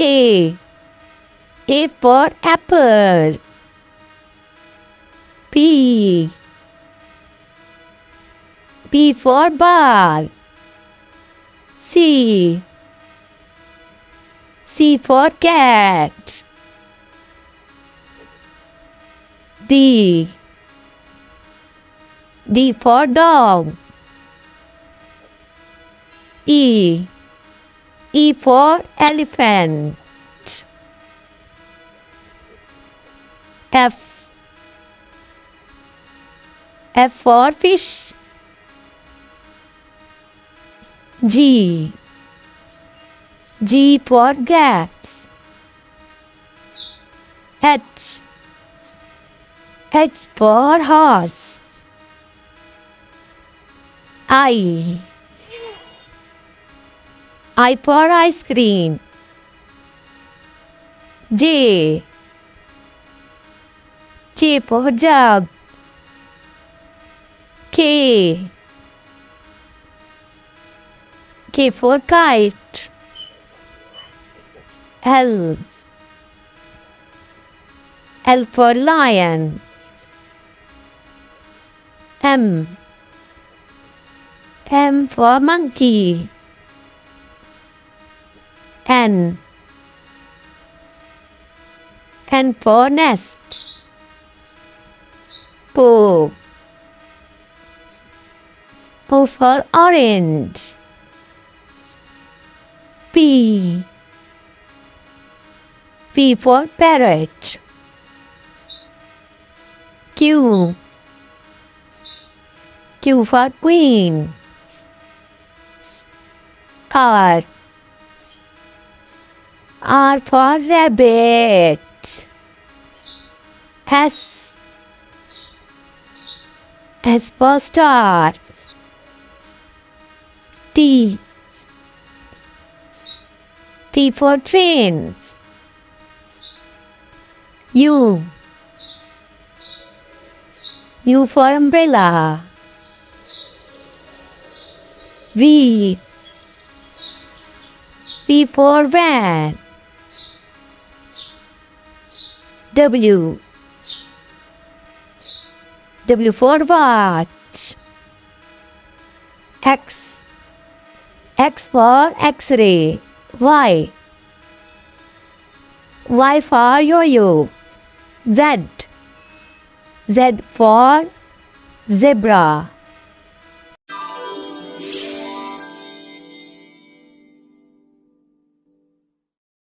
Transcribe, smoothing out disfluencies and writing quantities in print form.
A. A for apple. B. B for ball. C. C for cat. D. D for dog. E. E for elephant. F. F for fish. G. G for cat. H. H for horse. I. I for ice cream. J. J for jug. K. K for kite. L. L for lion. M. M for monkey. N. N for nest. O. O for orange. P. P for parrot. Q. Q for queen. R. R for rabbit. S. S for star. T. T for train. U. U for umbrella. V. V for van. W. W for watch. X. X for X-ray. Y. Y for yo-yo. Z. Z for zebra.